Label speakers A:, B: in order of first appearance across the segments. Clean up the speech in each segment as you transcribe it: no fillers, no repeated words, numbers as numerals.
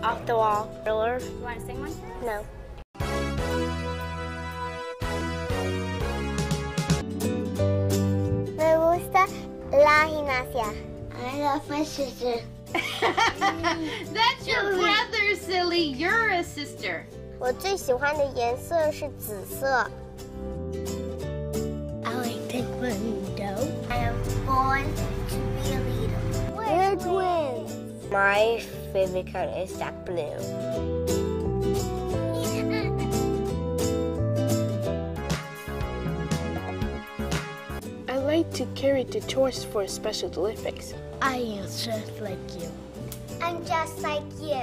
A: Off the wall. Thriller.
B: You want to sing one for us?
A: No. Me gusta la gimnasia. I love my sister.
B: That's your brother, silly. You're a sister.
A: 我最喜欢的颜色是紫色。I like taekwondo. I am born to be a leader. We're twins. My favorite color is dark blue.
C: I like to carry the torch for Special Olympics.
A: I am just like you. I'm just like you.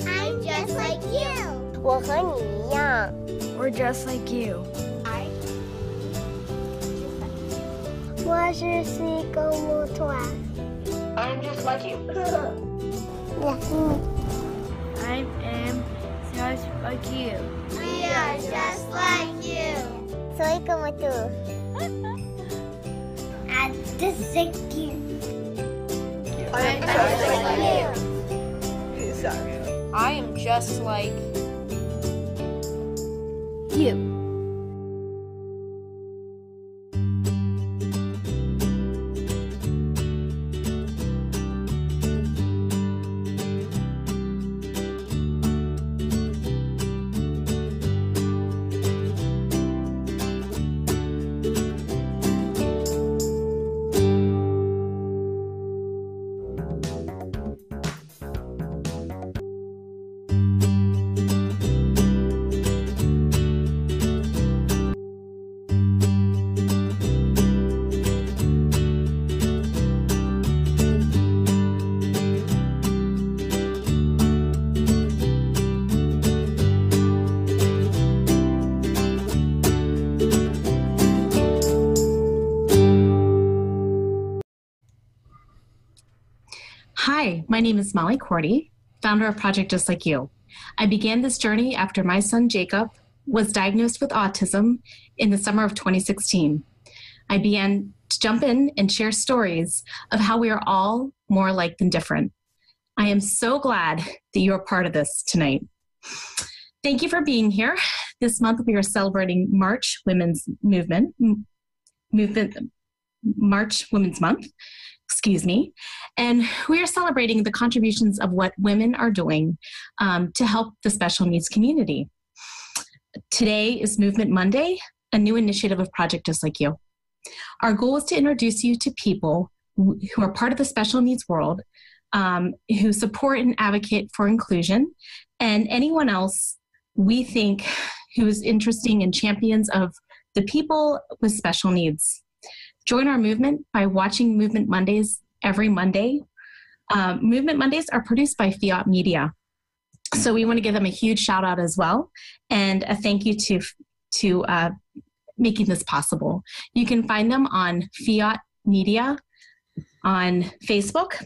A: I'm just like you. 我和你一样。
C: We're just like you.
A: 我是西狗木团。
C: I'm just like you. I am just like you.
A: We are just like you. Soy como tú. I'm just like you.
C: I'm
A: just like
C: you.
A: Sorry.
C: I am just like you.
D: Hi, my name is Molly Korte, founder of Project Just Like You. I began this journey after my son Jacob was diagnosed with autism in the summer of 2016. I began to jump in and share stories of how we are all more alike than different. I am so glad that you are part of this tonight. Thank you for being here. This month we are celebrating March Women's Month. And we are celebrating the contributions of what women are doing to help the special needs community. Today is Movement Monday, a new initiative of Project Just Like You. Our goal is to introduce you to people who are part of the special needs world, who support and advocate for inclusion, and anyone else we think who is interesting and champions of the people with special needs. Join our movement by watching Movement Mondays every Monday. Movement Mondays are produced by Fiat Media. So we want to give them a huge shout out as well. And a thank you to making this possible. You can find them on Fiat Media on Facebook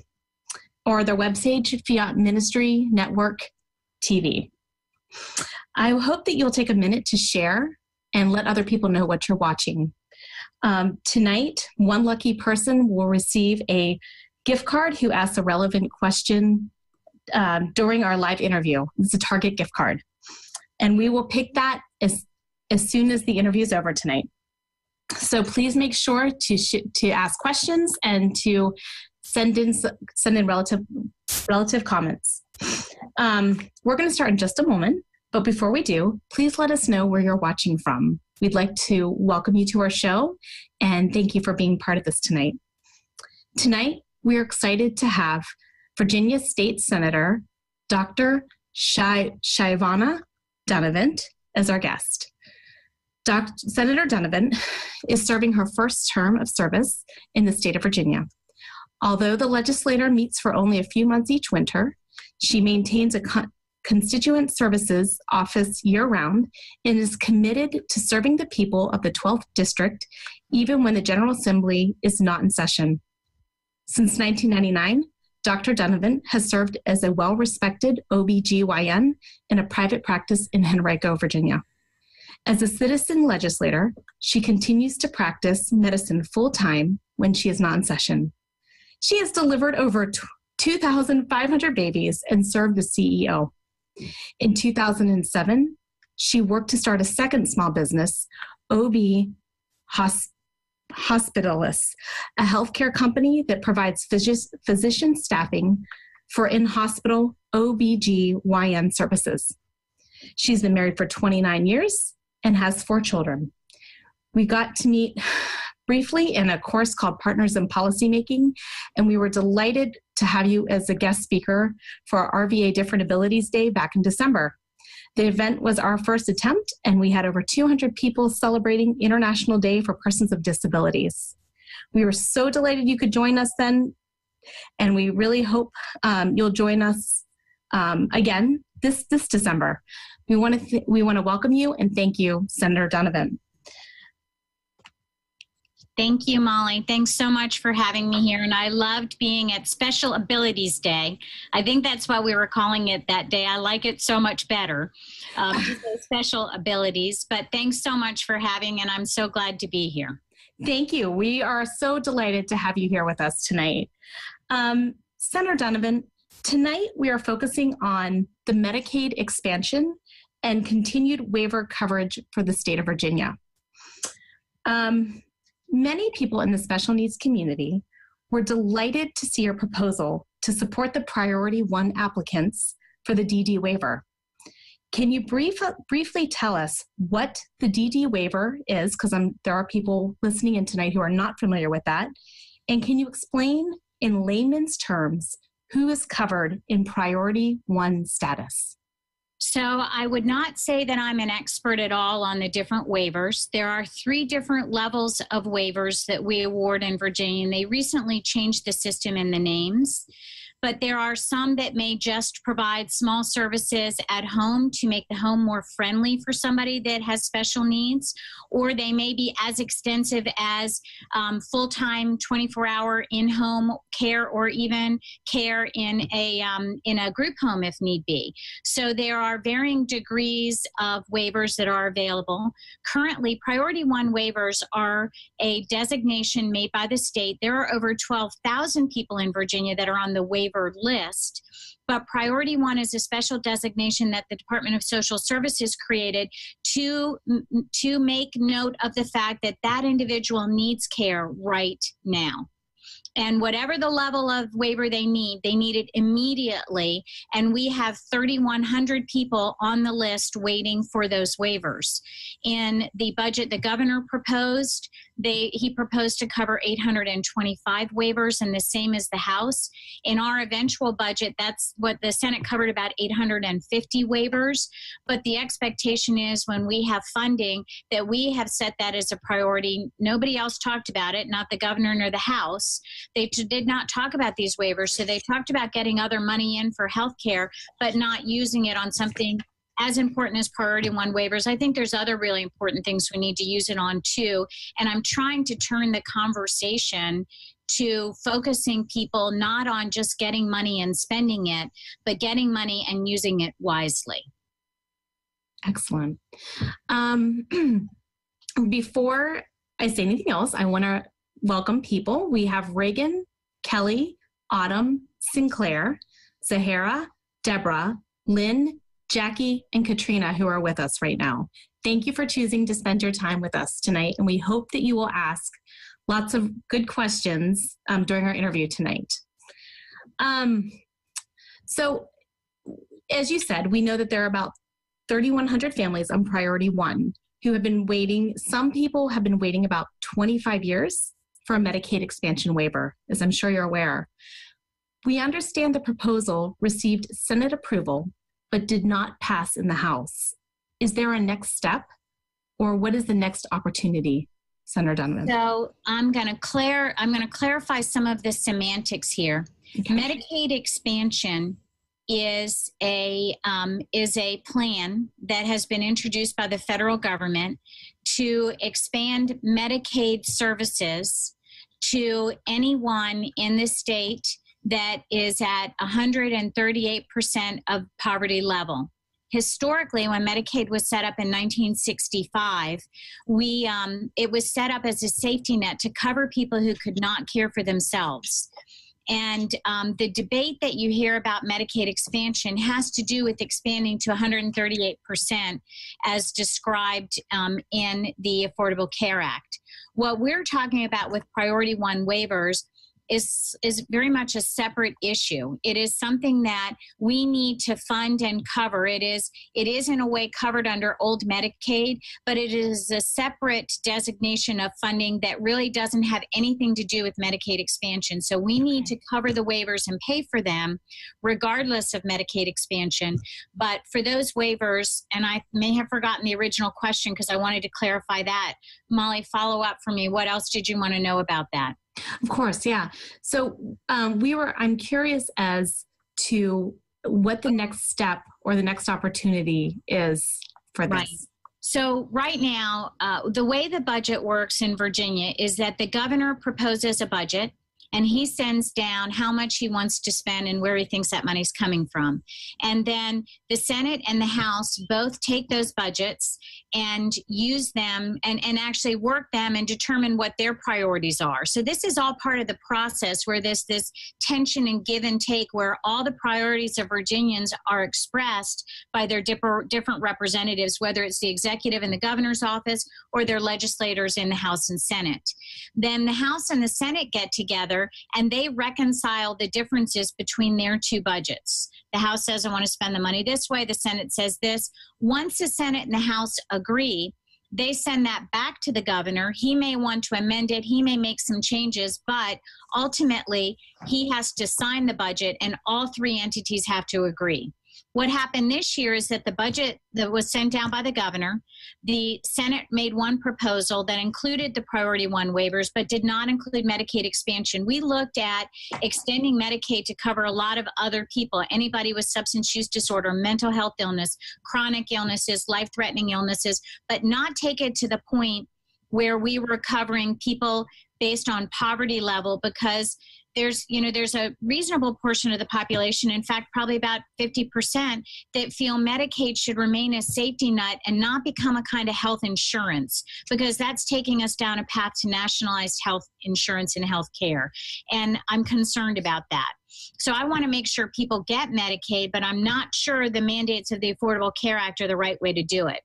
D: or their website, Fiat Ministry Network TV. I hope that you'll take a minute to share and let other people know what you're watching. Tonight, one lucky person will receive a gift card who asks a relevant question during our live interview. It's a Target gift card. And we will pick that as soon as the interview is over tonight. So please make sure to ask questions and to send in relative comments. We're going to start in just a moment, but before we do, please let us know where you're watching from. We'd like to welcome you to our show and thank you for being part of this tonight. Tonight, we're excited to have Virginia State Senator Dr. Siobhan Dunnavant as our guest. Senator Dunnavant is serving her first term of service in the state of Virginia. Although the legislature meets for only a few months each winter, she maintains a constituent services office year-round and is committed to serving the people of the 12th District even when the General Assembly is not in session. Since 1999, Dr. Dunnavant has served as a well-respected OBGYN in a private practice in Henrico, Virginia. As a citizen legislator, she continues to practice medicine full-time when she is not in session. She has delivered over 2,500 babies and served as CEO. In 2007, she worked to start a second small business, OB Hospitalis, a healthcare company that provides physician staffing for in-hospital OBGYN services. She's been married for 29 years and has 4 children. We got to meet briefly in a course called Partners in Policymaking, and we were delighted to have you as a guest speaker for our RVA Different Abilities Day back in December. The event was our first attempt, and we had over 200 people celebrating International Day for Persons with Disabilities. We were so delighted you could join us then, and we really hope you'll join us again this December. We want to welcome you and thank you, Senator Dunnavant.
E: Thank you, Molly. Thanks so much for having me here. And I loved being at Special Abilities Day. I think that's why we were calling it that day. I like it so much better, special abilities. But thanks so much for having, and I'm so glad to be here.
D: Thank you. We are so delighted to have you here with us tonight. Senator Dunnavant, tonight we are focusing on the Medicaid expansion and continued waiver coverage for the state of Virginia. Many people in the special needs community were delighted to see your proposal to support the Priority 1 applicants for the DD waiver. Can you briefly tell us what the DD waiver is, because there are people listening in tonight who are not familiar with that, and can you explain in layman's terms who is covered in Priority 1 status?
E: So I would not say that I'm an expert at all on the different waivers. There are 3 different levels of waivers that we award in Virginia, and they recently changed the system in the names. But there are some that may just provide small services at home to make the home more friendly for somebody that has special needs, or they may be as extensive as full-time 24-hour in-home care, or even care in a group home if need be. So there are varying degrees of waivers that are available. Currently, Priority 1 waivers are a designation made by the state. There are over 12,000 people in Virginia that are on the waiver list, but Priority 1 is a special designation that the Department of Social Services created to make note of the fact that that individual needs care right now. And whatever the level of waiver they need it immediately. And we have 3,100 people on the list waiting for those waivers. In the budget the governor proposed, he proposed to cover 825 waivers, and the same as the House. In our eventual budget, that's what the Senate covered, about 850 waivers. But the expectation is when we have funding that we have set that as a priority. Nobody else talked about it, not the governor nor the House. They did not talk about these waivers. So they talked about getting other money in for health care, but not using it on something as important as Priority 1 waivers. I think there's other really important things we need to use it on too. And I'm trying to turn the conversation to focusing people not on just getting money and spending it, but getting money and using it wisely.
D: Excellent. Before I say anything else, I want to welcome people. We have Reagan, Kelly, Autumn, Sinclair, Zahara, Deborah, Lynn, Jackie, and Katrina, who are with us right now. Thank you for choosing to spend your time with us tonight, and we hope that you will ask lots of good questions during our interview tonight. So, as you said, we know that there are about 3,100 families on Priority 1 who have been waiting. Some people have been waiting about 25 years for a Medicaid expansion waiver, as I'm sure you're aware. We understand the proposal received Senate approval, but did not pass in the House. Is there a next step, or what is the next opportunity, Senator Dunnavant?
E: So I'm going to clarify some of the semantics here. Okay. Medicaid expansion is a plan that has been introduced by the federal government to expand Medicaid services to anyone in the state that is at 138% of poverty level. Historically, when Medicaid was set up in 1965, it was set up as a safety net to cover people who could not care for themselves. And the debate that you hear about Medicaid expansion has to do with expanding to 138% as described in the Affordable Care Act. What we're talking about with Priority 1 waivers is very much a separate issue. It is something that we need to fund and cover. It is in a way covered under old Medicaid, but it is a separate designation of funding that really doesn't have anything to do with Medicaid expansion. So we need to cover the waivers and pay for them regardless of Medicaid expansion. But for those waivers, and I may have forgotten the original question because I wanted to clarify that. Molly, follow up for me. What else did you want to know about that?
D: Of course, yeah. So I'm curious as to what the next step or the next opportunity is for this.
E: Right. So right now, the way the budget works in Virginia is that the governor proposes a budget and he sends down how much he wants to spend and where he thinks that money's coming from. And then the Senate and the House both take those budgets and use them and actually work them and determine what their priorities are. So this is all part of the process where this tension and give and take where all the priorities of Virginians are expressed by their different representatives, whether it's the executive in the governor's office or their legislators in the House and Senate. Then the House and the Senate get together and they reconcile the differences between their two budgets. The House says, I want to spend the money this way. The Senate says this. Once the Senate and the House agree, they send that back to the governor. He may want to amend it. He may make some changes, but ultimately he has to sign the budget and all three entities have to agree. What happened this year is that the budget that was sent down by the governor, the Senate made one proposal that included the Priority 1 waivers, but did not include Medicaid expansion. We looked at extending Medicaid to cover a lot of other people, anybody with substance use disorder, mental health illness, chronic illnesses, life-threatening illnesses, but not take it to the point where we were covering people based on poverty level because there's a reasonable portion of the population, in fact, probably about 50%, that feel Medicaid should remain a safety net and not become a kind of health insurance, because that's taking us down a path to nationalized health insurance and health care. And I'm concerned about that. So I want to make sure people get Medicaid, but I'm not sure the mandates of the Affordable Care Act are the right way to do it.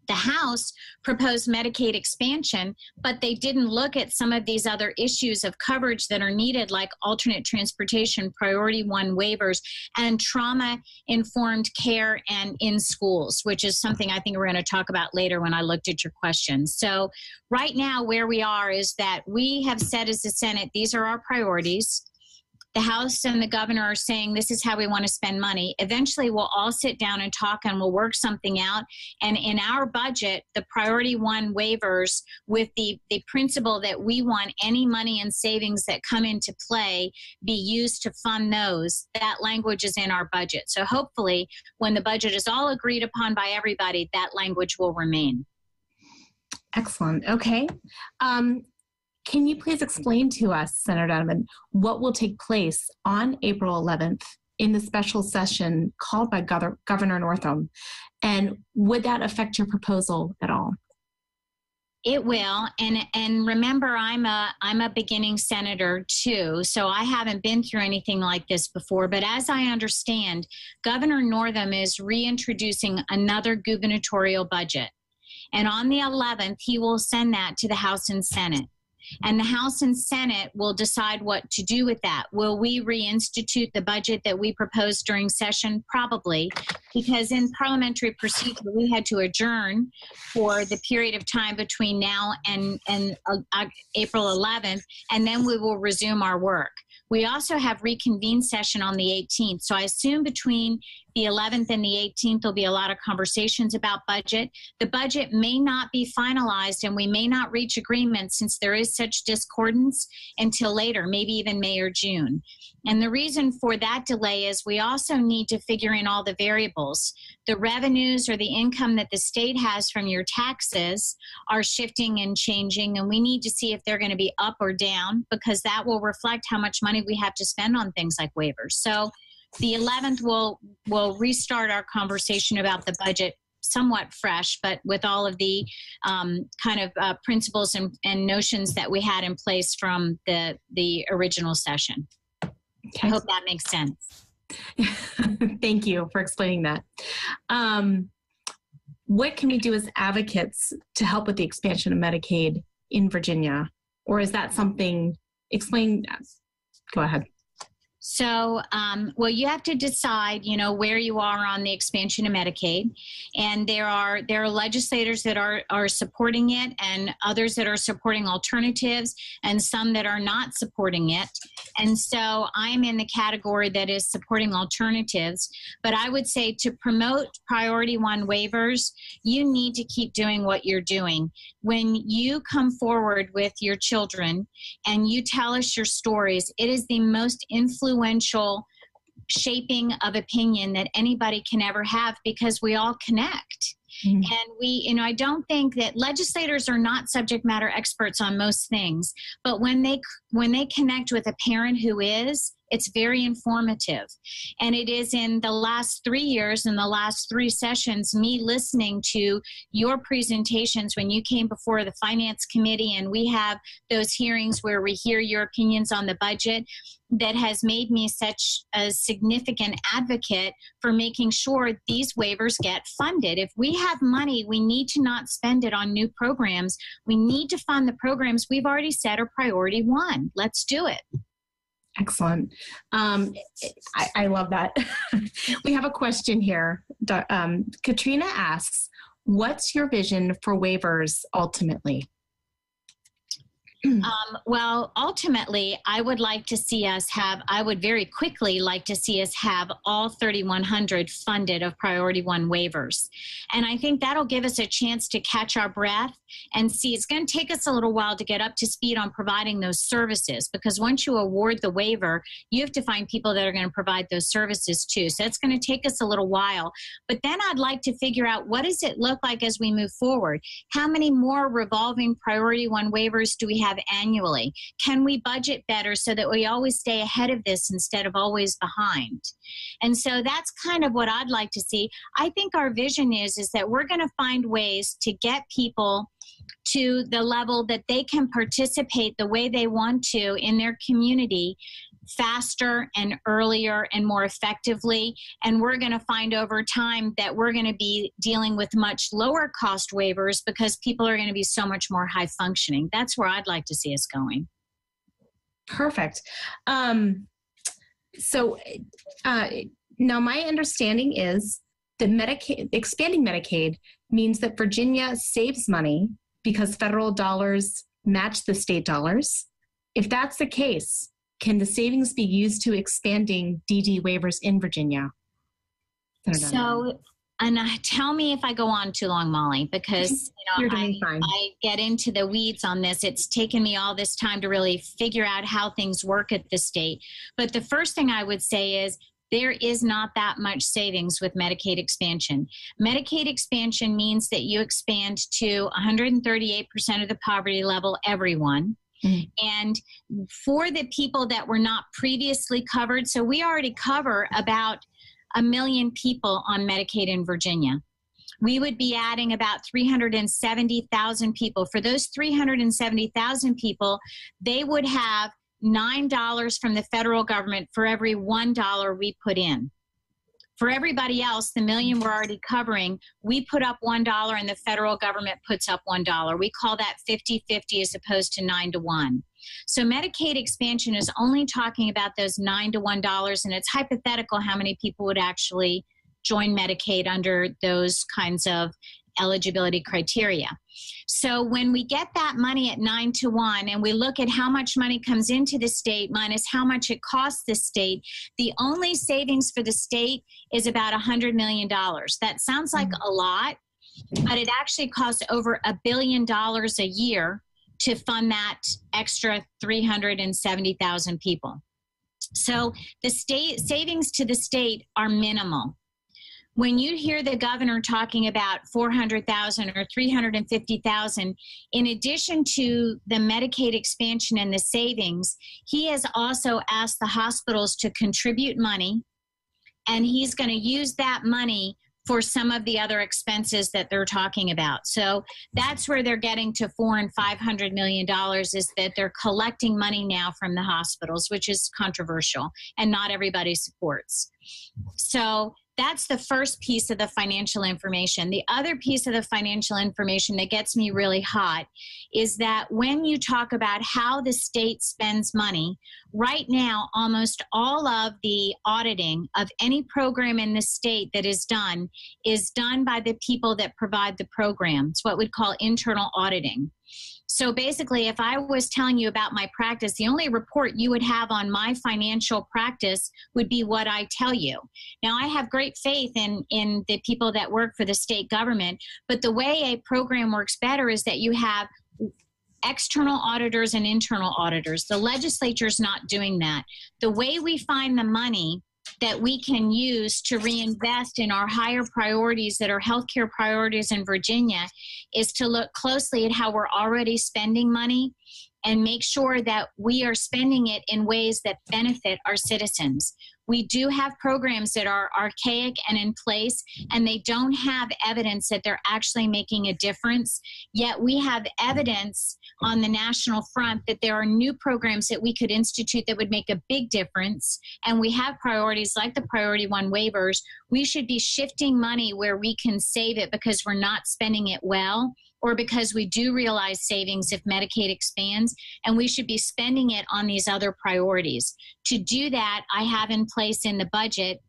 E: The House proposed Medicaid expansion, but they didn't look at some of these other issues of coverage that are needed, like alternate transportation, Priority 1 waivers, and trauma-informed care and in schools, which is something I think we're going to talk about later when I looked at your questions. So right now where we are is that we have said as the Senate, these are our priorities. The House and the governor are saying this is how we want to spend money. Eventually, we'll all sit down and talk and we'll work something out. And in our budget, the Priority 1 waivers with the principle that we want any money and savings that come into play be used to fund those, that language is in our budget. So hopefully, when the budget is all agreed upon by everybody, that language will remain.
D: Excellent. Okay. Can you please explain to us, Senator Dunnavant, what will take place on April 11th in the special session called by Governor Northam? And would that affect your proposal at all?
E: It will. And remember, I'm a beginning senator too, so I haven't been through anything like this before. But as I understand, Governor Northam is reintroducing another gubernatorial budget. And on the 11th, he will send that to the House and Senate. And the House and Senate will decide what to do with that. Will we reinstitute the budget that we proposed during session? Probably, because in parliamentary procedure, we had to adjourn for the period of time between now and April 11th, and then we will resume our work. We also have reconvened session on the 18th. So I assume between the 11th and the 18th, there'll be a lot of conversations about budget. The budget may not be finalized and we may not reach agreement since there is such discordance until later, maybe even May or June. And the reason for that delay is we also need to figure in all the variables. The revenues or the income that the state has from your taxes are shifting and changing, and we need to see if they're going to be up or down, because that will reflect how much money we have to spend on things like waivers. So the 11th will restart our conversation about the budget somewhat fresh, but with all of the principles and notions that we had in place from the original session.
D: Okay.
E: I hope that makes sense.
D: Thank you for explaining that. What can we do as advocates to help with the expansion of Medicaid in Virginia? Or is that something, explain, go ahead.
E: So, well, you have to decide, where you are on the expansion of Medicaid, and there are legislators that are supporting it, and others that are supporting alternatives, and some that are not supporting it. And so, I'm in the category that is supporting alternatives. But I would say to promote Priority 1 waivers, you need to keep doing what you're doing. When you come forward with your children and you tell us your stories, it is the most influential shaping of opinion that anybody can ever have, because we all connect. And I don't think that legislators are not subject matter experts on most things, but when they connect with a parent who is, it's very informative. And it is in the last 3 years, in the last 3 sessions, me listening to your presentations when you came before the Finance Committee, and we have those hearings where we hear your opinions on the budget, that has made me such a significant advocate for making sure these waivers get funded. If we have money, we need to not spend it on new programs. We need to fund the programs we've already said are Priority 1. Let's do it.
D: Excellent. I love that. We have a question here. Katrina asks, what's your vision for waivers ultimately?
E: Well, ultimately, I would very quickly like to see us have all 3,100 funded of Priority 1 waivers. And I think that'll give us a chance to catch our breath and see. It's going to take us a little while to get up to speed on providing those services, because once you award the waiver, you have to find people that are going to provide those services too. So it's going to take us a little while. But then I'd like to figure out, what does it look like as we move forward? How many more revolving Priority 1 waivers do we have annually? Can we budget better so that we always stay ahead of this instead of always behind? And so that's kind of what I'd like to see. I think our vision is that we're going to find ways to get people to the level that they can participate the way they want to in their community faster and earlier and more effectively. And we're going to find over time that we're going to be dealing with much lower cost waivers because people are going to be so much more high functioning. That's where I'd like to see us going.
D: Perfect. So now my understanding is that expanding Medicaid means that Virginia saves money because federal dollars match the state dollars. If that's the case, can the savings be used to expanding DD waivers in Virginia?
E: So, and tell me if I go on too long, Molly, because
D: You're doing fine.
E: I get into the weeds on this. It's taken me all this time to really figure out how things work at the state. But the first thing I would say is there is not that much savings with Medicaid expansion. Medicaid expansion means that you expand to 138% of the poverty level, everyone. And for the people that were not previously covered, so we already cover about 1 million people on Medicaid in Virginia. We would be adding about 370,000 people. For those 370,000 people, they would have $9 from the federal government for every $1 we put in. For everybody else, the million we're already covering, we put up $1 and the federal government puts up $1. We call that 50-50 as opposed to 9-to-1. So Medicaid expansion is only talking about those $9-to-1, and it's hypothetical how many people would actually join Medicaid under those kinds of eligibility criteria. So when we get that money at 9-to-1 and we look at how much money comes into the state minus how much it costs the state, the only savings for the state is about $100 million. That sounds like a lot, but it actually costs over $1 billion a year to fund that extra 370,000 people. So the state savings to the state are minimal. When you hear the governor talking about 400,000 or 350,000, in addition to the Medicaid expansion and the savings, he has also asked the hospitals to contribute money, and he's going to use that money for some of the other expenses that they're talking about. So that's where they're getting to $400 and $500 million, is that they're collecting money now from the hospitals, which is controversial and not everybody supports. So that's the first piece of the financial information. The other piece of the financial information that gets me really hot is that when you talk about how the state spends money, right now, almost all of the auditing of any program in the state that is done by the people that provide the program. It's what we'd call internal auditing. So basically, if I was telling you about my practice, the only report you would have on my financial practice would be what I tell you. Now, I have great faith in the people that work for the state government, but the way a program works better is that you have external auditors and internal auditors. The legislature is not doing that. The way we find the money that we can use to reinvest in our higher priorities that are healthcare priorities in Virginia is to look closely at how we're already spending money and make sure that we are spending it in ways that benefit our citizens. We do have programs that are archaic and in place, and they don't have evidence that they're actually making a difference. Yet we have evidence on the national front that there are new programs that we could institute that would make a big difference. And we have priorities like the Priority 1 waivers. We should be shifting money where we can save it because we're not spending it well, or because we do realize savings if Medicaid expands, and we should be spending it on these other priorities. To do that, I have in place in the budget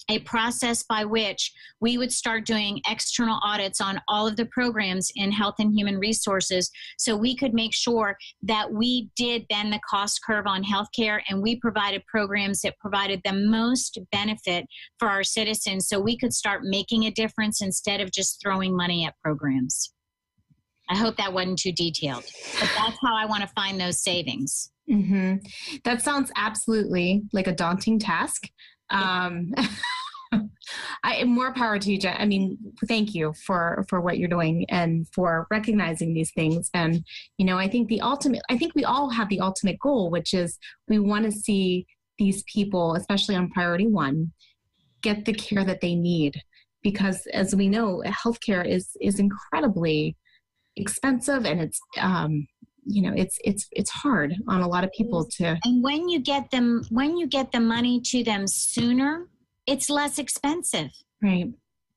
E: a process by which we would start doing external audits on all of the programs in Health and Human Resources, so we could make sure that we did bend the cost curve on healthcare and we provided programs that provided the most benefit for our citizens, so we could start making a difference instead of just throwing money at programs. I hope that wasn't too detailed, but that's how I want to find those savings.
D: Mm-hmm. That sounds absolutely like a daunting task. More power to you, Jen. I mean, thank you for what you're doing and for recognizing these things. And, you know, I think we all have the ultimate goal, which is we want to see these people, especially on Priority 1, get the care that they need. Because as we know, healthcare is incredibly expensive, and it's hard on a lot of people to.
E: And when you get the money to them sooner, it's less expensive,
D: right?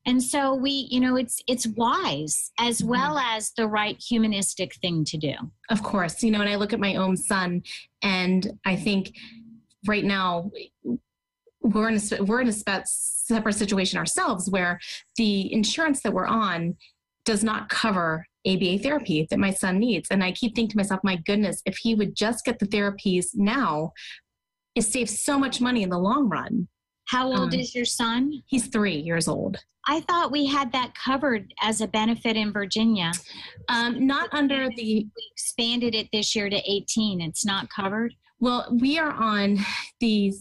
E: And so it's wise as well as the right humanistic thing to do.
D: Of course, and I look at my own son, and I think right now we're in a separate situation ourselves, where the insurance that we're on does not cover ABA therapy that my son needs. And I keep thinking to myself, my goodness, if he would just get the therapies now, it saves so much money in the long run.
E: How old is your son?
D: He's 3 years old.
E: I thought we had that covered as a benefit in Virginia.
D: Not under
E: we expanded it this year to 18. It's not covered.
D: Well, we are on the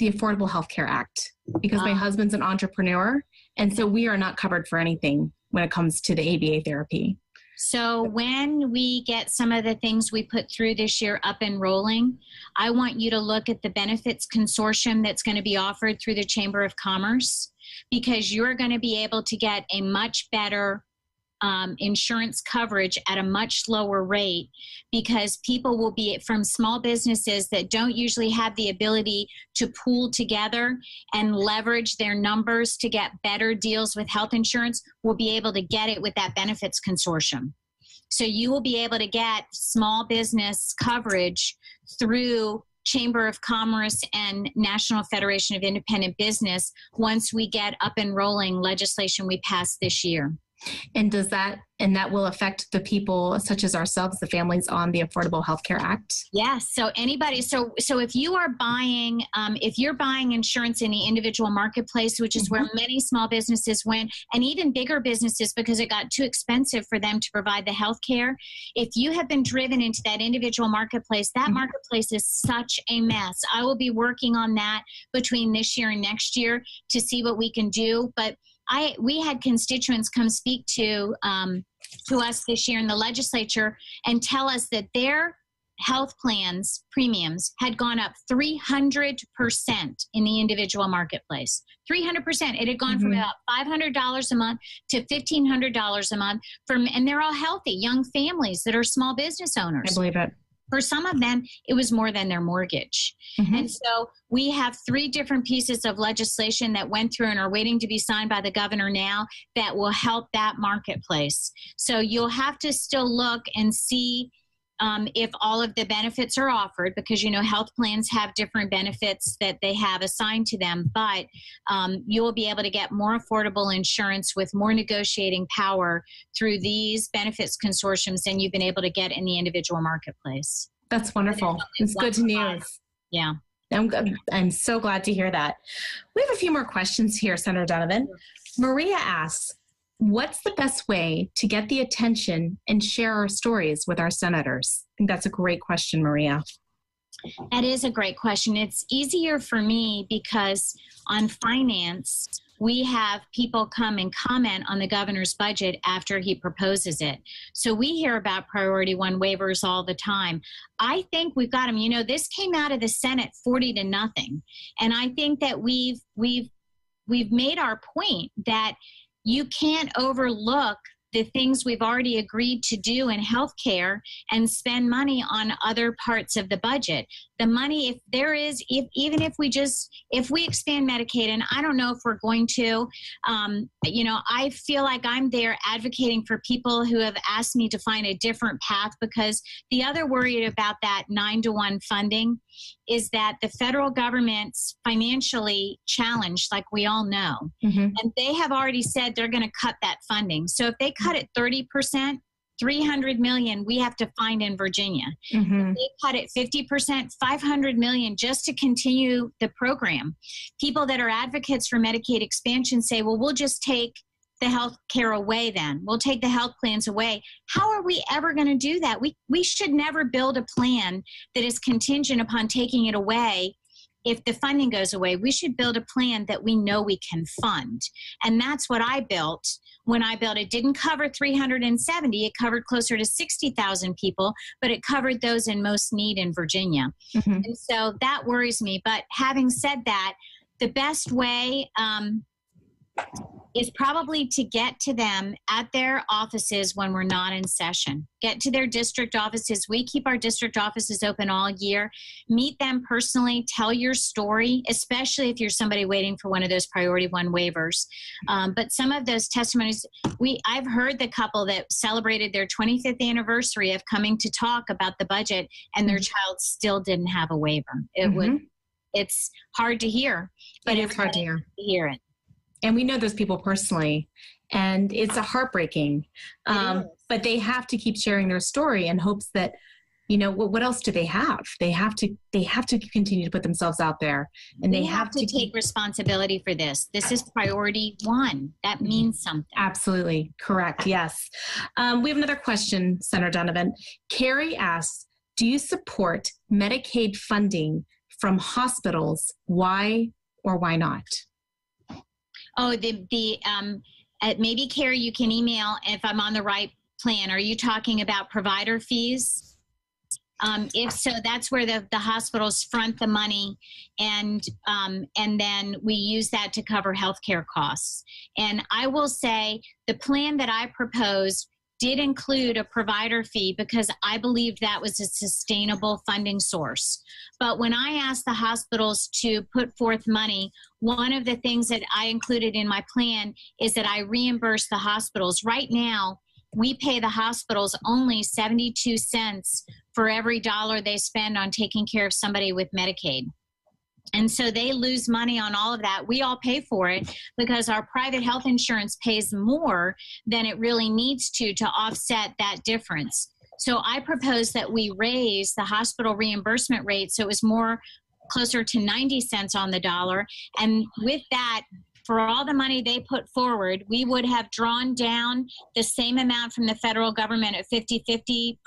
D: Affordable Health Care Act because my husband's an entrepreneur. And so we are not covered for anything when it comes to the ABA therapy.
E: So when we get some of the things we put through this year up and rolling, I want you to look at the benefits consortium that's going to be offered through the Chamber of Commerce, because you're going to be able to get a much better insurance coverage at a much lower rate, because people will be from small businesses that don't usually have the ability to pool together and leverage their numbers to get better deals with health insurance, will be able to get it with that benefits consortium. So you will be able to get small business coverage through Chamber of Commerce and National Federation of Independent Business once we get up and rolling legislation we passed this year.
D: And that will affect the people such as ourselves, the families on the Affordable Health Care Act?
E: Yes. So anybody, so if you are buying, if you're buying insurance in the individual marketplace, which is where many small businesses went, and even bigger businesses because it got too expensive for them to provide the health care, if you have been driven into that individual marketplace, that marketplace is such a mess. I will be working on that between this year and next year to see what we can do. But we had constituents come speak to us this year in the legislature and tell us that their health plans premiums had gone up 300% in the individual marketplace. 300%. It had gone from about $500 a month to $1,500 a month and they're all healthy, young families that are small business owners.
D: I believe it.
E: For some of them, it was more than their mortgage. And so we have 3 different pieces of legislation that went through and are waiting to be signed by the governor now that will help that marketplace. So you'll have to still look and see if all of the benefits are offered, because, you know, health plans have different benefits that they have assigned to them, but you will be able to get more affordable insurance with more negotiating power through these benefits consortiums than you've been able to get in the individual marketplace.
D: That's wonderful. It's good news.
E: Yeah.
D: I'm so glad to hear that. We have a few more questions here, Senator Dunnavant. Maria asks, what's the best way to get the attention and share our stories with our senators? I think that's a great question, Maria.
E: That is a great question. It's easier for me because on finance, we have people come and comment on the governor's budget after he proposes it. So we hear about priority 1 waivers all the time. I think we've got them. You know, this came out of the Senate 40-0. And I think that we've made our point that you can't overlook the things we've already agreed to do in healthcare and spend money on other parts of the budget. The money, even if we expand Medicaid, and I don't know if we're going to, you know, I feel like I'm there advocating for people who have asked me to find a different path, because the other worry about that 9-to-1 funding is that the federal government's financially challenged, like we all know, and they have already said they're going to cut that funding. So if they cut it 30%, $300 million we have to find in Virginia. If they cut it 50%, $500 million just to continue the program. People that are advocates for Medicaid expansion say, well, we'll just take the health care away then. We'll take the health plans away. How are we ever going to do that? We should never build a plan that is contingent upon taking it away. If the funding goes away, we should build a plan that we know we can fund. And that's what I built when I built it. Didn't cover 370. It covered closer to 60,000 people, but it covered those in most need in Virginia. And so that worries me. But having said that, the best way is probably to get to them at their offices when we're not in session. Get to their district offices. We keep our district offices open all year. Meet them personally. Tell your story, especially if you're somebody waiting for one of those priority 1 waivers. But some of those testimonies, I've heard the couple that celebrated their 25th anniversary of coming to talk about the budget, and their child still didn't have a waiver. It's hard to hear, but
D: it's hard to hear
E: it.
D: And we know those people personally, and it's heartbreaking. But they have to keep sharing their story in hopes that, you know, what else do they have? They have to continue to put themselves out there, and they have to
E: take responsibility for this. This is priority 1. That means something.
D: Absolutely correct. Yes. We have another question, Senator Dunnavant. Carrie asks, do you support Medicaid funding from hospitals? Why or why not?
E: Oh, maybe, Carrie, you can email if I'm on the right plan. Are you talking about provider fees? If so, that's where the hospitals front the money, and then we use that to cover healthcare costs. And I will say the plan that I proposed did include a provider fee because I believed that was a sustainable funding source. But when I asked the hospitals to put forth money, one of the things that I included in my plan is that I reimburse the hospitals. Right now, we pay the hospitals only 72 cents for every dollar they spend on taking care of somebody with Medicaid. And so they lose money on all of that. We all pay for it because our private health insurance pays more than it really needs to offset that difference. So I propose that we raise the hospital reimbursement rate so it was more closer to 90 cents on the dollar. And with that, for all the money they put forward, we would have drawn down the same amount from the federal government at 50%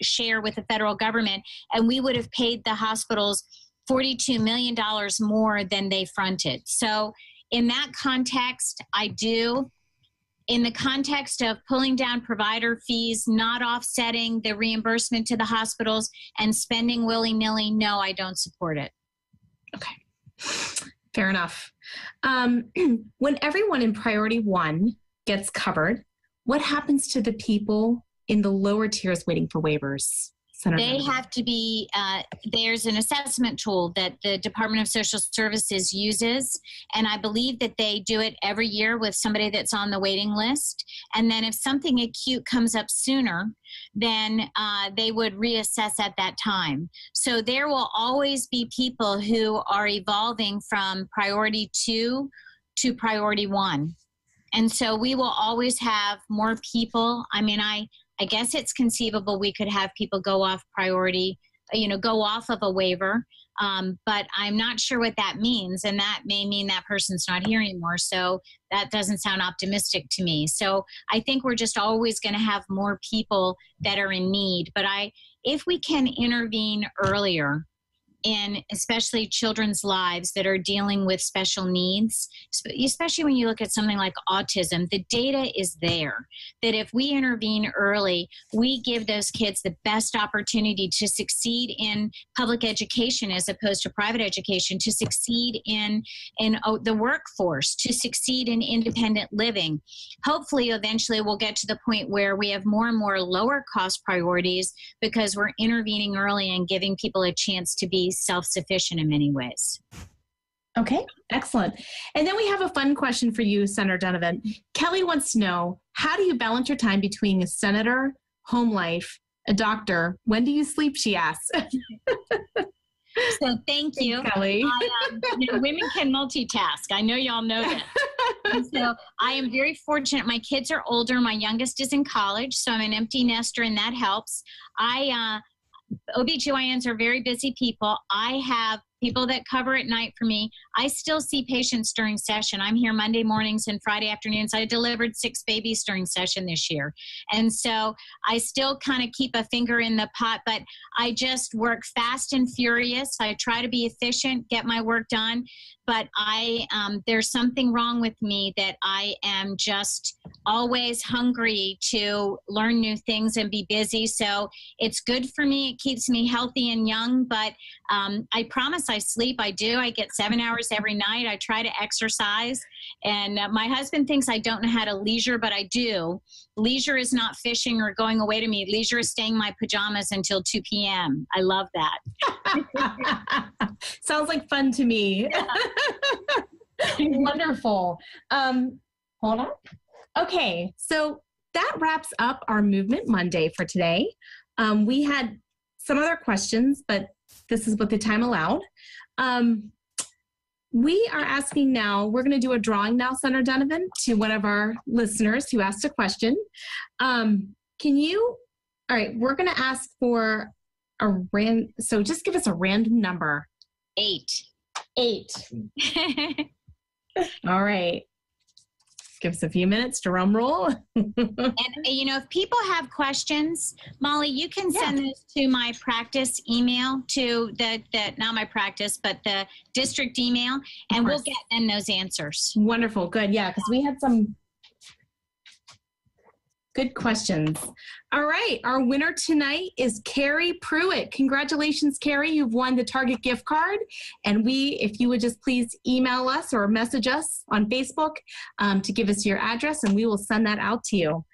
E: share with the federal government, and we would have paid the hospitals $42 million more than they fronted. So in that context, I do in the context of pulling down provider fees, not offsetting the reimbursement to the hospitals, and spending willy-nilly, no, I don't support it.
D: Okay, fair enough. When everyone in priority 1 gets covered, what happens to the people in the lower tiers waiting for waivers?
E: They have to be, there's an assessment tool that the Department of Social Services uses, and I believe that they do it every year with somebody that's on the waiting list. And then if something acute comes up sooner, then they would reassess at that time. So there will always be people who are evolving from priority 2 to priority 1. And so we will always have more people. I mean, I guess it's conceivable we could have people go off priority, go off of a waiver, but I'm not sure what that means. And that may mean that person's not here anymore. So that doesn't sound optimistic to me. So I think we're just always going to have more people that are in need. But if we can intervene earlier in especially children's lives that are dealing with special needs, especially when you look at something like autism, the data is there that if we intervene early, we give those kids the best opportunity to succeed in public education as opposed to private education, to succeed in the workforce, to succeed in independent living. Hopefully, eventually, we'll get to the point where we have more and more lower cost priorities because we're intervening early and giving people a chance to be self-sufficient in many ways.
D: Okay, excellent. And then we have a fun question for you, Senator Dunnavant. Kelly wants to know, how do you balance your time between a senator, home life, a doctor? When do you sleep, she asks.
E: So thank you.
D: Thanks, Kelly.
E: Women can multitask. I know y'all know that. And so I am very fortunate. My kids are older. My youngest is in college, so I'm an empty nester, and that helps. OBGYNs are very busy people. I have people that cover at night for me. I still see patients during session. I'm here Monday mornings and Friday afternoons. I delivered 6 babies during session this year. And so I still kind of keep a finger in the pot, but I just work fast and furious. I try to be efficient, get my work done. But there's something wrong with me that I am just always hungry to learn new things and be busy. So it's good for me. It keeps me healthy and young, but I promise I sleep. I do. I get 7 hours every night. I try to exercise. And my husband thinks I don't know how to leisure, but I do. Leisure is not fishing or going away to me. Leisure is staying in my pajamas until 2 p.m. I love that.
D: Sounds like fun to me. Wonderful. Hold on. Okay, so that wraps up our Movement Monday for today. We had some other questions, but this is what the time allowed. We are asking now, we're going to do a drawing now, Senator Dunnavant, to one of our listeners who asked a question. All right, we're going to ask for so just give us a random number.
E: 8.
D: 8. All right. Give us a few minutes to drum roll.
E: And, if people have questions, Molly, you can send those to my practice email, to not my practice, but the district email, and we'll get them those answers.
D: Wonderful. Good. Yeah, because we had some good questions. All right. Our winner tonight is Carrie Pruitt. Congratulations, Carrie. You've won the Target gift card. And if you would just please email us or message us on Facebook to give us your address, and we will send that out to you.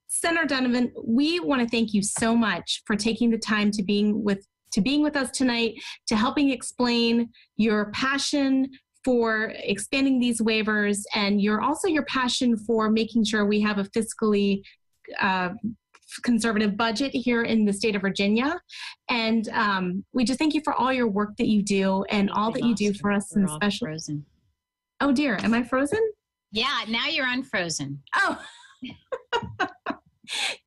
D: Senator Dunnavant, we want to thank you so much for taking the time to being with us tonight, to helping explain your passion for expanding these waivers, and your passion for making sure we have a fiscally conservative budget here in the state of Virginia. And we just thank you for all your work that you do and all that you do for us in special.
E: Frozen.
D: Oh dear, am I frozen?
E: Yeah, now you're unfrozen.
D: Oh.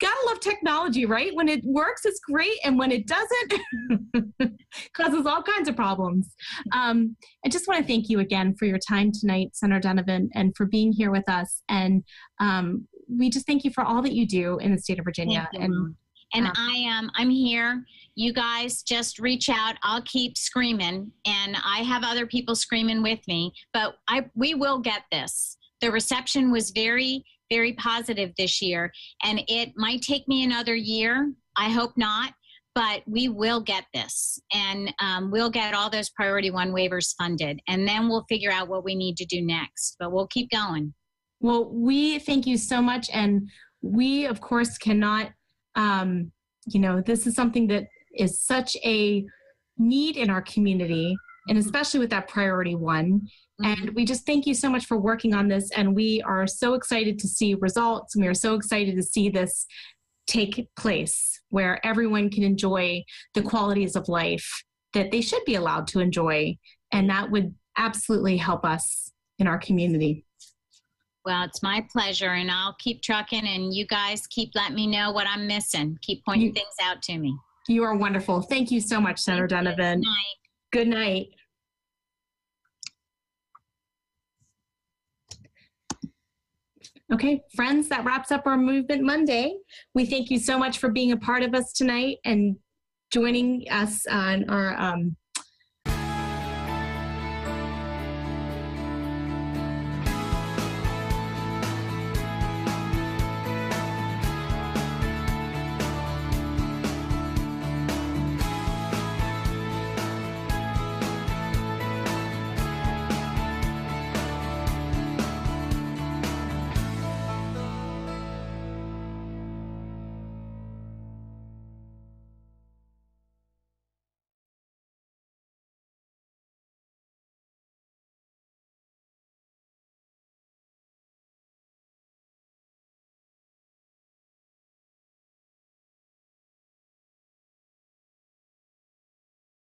D: Gotta love technology, right? When it works, it's great. And when it doesn't, causes all kinds of problems. I just want to thank you again for your time tonight, Senator Dunnavant, and for being here with us. And we just thank you for all that you do in the state of Virginia.
E: And I'm here. You guys just reach out. I'll keep screaming, and I have other people screaming with me, but we will get this. The reception was very, very positive this year, and it might take me another year. I hope not, but we will get this, and we'll get all those priority one waivers funded, and then we'll figure out what we need to do next, but we'll keep going.
D: Well, we thank you so much, and we, of course, cannot, this is something that is such a need in our community, and especially with that priority one. And we just thank you so much for working on this, and we are so excited to see results, and we are so excited to see this take place where everyone can enjoy the qualities of life that they should be allowed to enjoy, and that would absolutely help us in our community.
E: Well, it's my pleasure, and I'll keep trucking, and you guys keep letting me know what I'm missing. Keep pointing things out to me.
D: You are wonderful. Thank you so much, Senator Dunnavant.
E: Good night.
D: Good night. Okay, friends, that wraps up our Movement Monday. We thank you so much for being a part of us tonight and joining us on our